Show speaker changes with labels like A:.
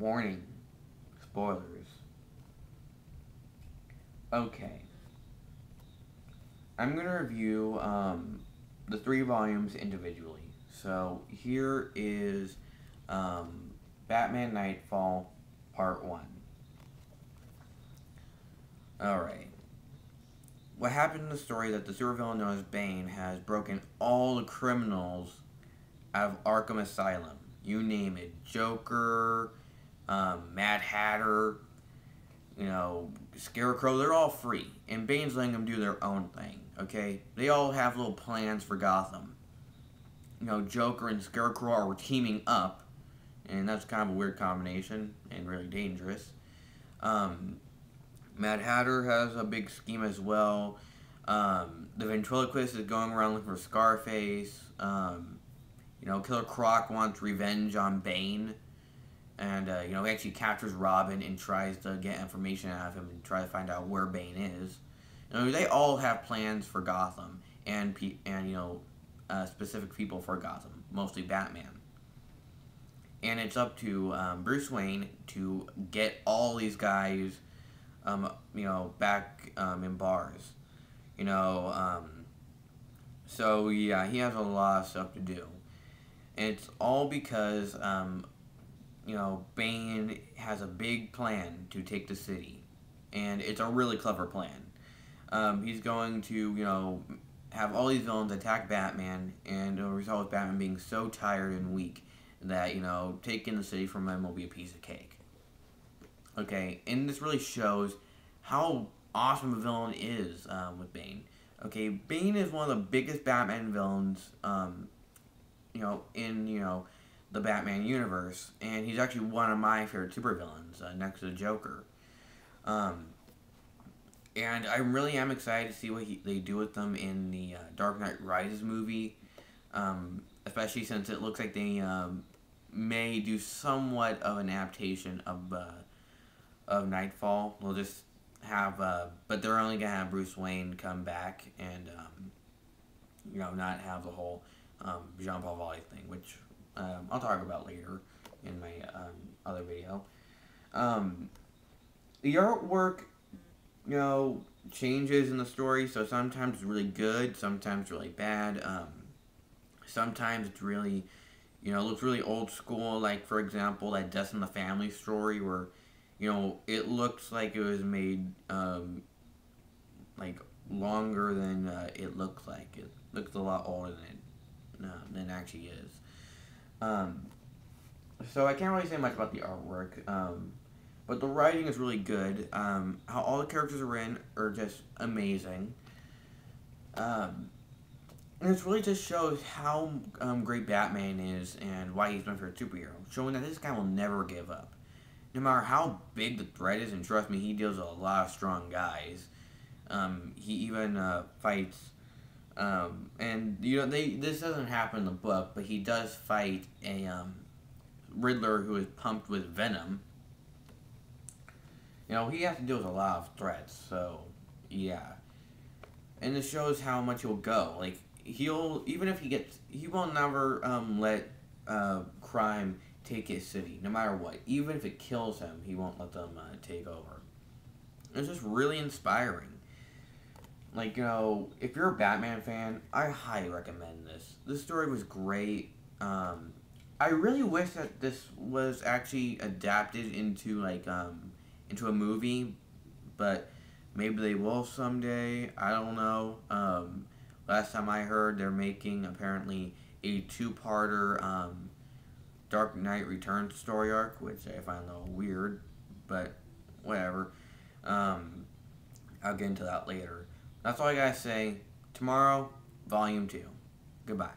A: Warning. Spoilers. Okay. I'm going to review the 3 volumes individually. So here is Batman Knightfall Part 1. Alright. What happened in the story that the supervillain known as Bane has broken all the criminals out of Arkham Asylum. You name it. Joker, Mad Hatter, Scarecrow, they're all free. And Bane's letting them do their own thing, okay? They all have little plans for Gotham. Joker and Scarecrow are teaming up, and that's kind of a weird combination, and really dangerous. Mad Hatter has a big scheme as well. The ventriloquist is going around looking for Scarface. Killer Croc wants revenge on Bane. And, he actually captures Robin and tries to get information out of him and try to find out where Bane is. They all have plans for Gotham and specific people for Gotham, mostly Batman. And it's up to Bruce Wayne to get all these guys, back in bars. So, yeah, he has a lot of stuff to do. And it's all because, Bane has a big plan to take the city. And it's a really clever plan. He's going to, have all these villains attack Batman, and it'll result with Batman being so tired and weak that, taking the city from him will be a piece of cake. Okay, and this really shows how awesome a villain is with Bane. Okay, Bane is one of the biggest Batman villains, in, the Batman universe, and he's actually one of my favorite supervillains, next to the Joker. And I really am excited to see what they do with them in the Dark Knight Rises movie, especially since it looks like they may do somewhat of an adaptation of Knightfall. We'll just have, but they're only gonna have Bruce Wayne come back and not have the whole Jean-Paul Valley thing, which I'll talk about later in my other video. The artwork, changes in the story, so sometimes it's really good, sometimes really bad. Sometimes it's really, looks really old school, like, for example, that Death in the Family story where, it looks like it was made, like, longer than it looks like. It looks a lot older than it actually is. So I can't really say much about the artwork, but the writing is really good. How all the characters are in are just amazing. And it really just shows how great Batman is and why he's my favorite superhero, showing that this guy will never give up. No matter how big the threat is, and trust me, he deals with a lot of strong guys. He even fights, and this doesn't happen in the book, but he does fight a Riddler who is pumped with venom. He has to deal with a lot of threats, so yeah. And it shows how much he'll go. Like, he will never let crime take his city, no matter what. Even if it kills him, he won't let them take over. It's just really inspiring. Like, if you're a Batman fan, I highly recommend this. This story was great. I really wish that this was actually adapted into, like, into a movie, but maybe they will someday. I don't know. Last time I heard, they're making, apparently, a 2-parter, Dark Knight Returns story arc, which I find a little weird, but whatever. I'll get into that later. That's all I gotta say. Tomorrow, Volume 2. Goodbye.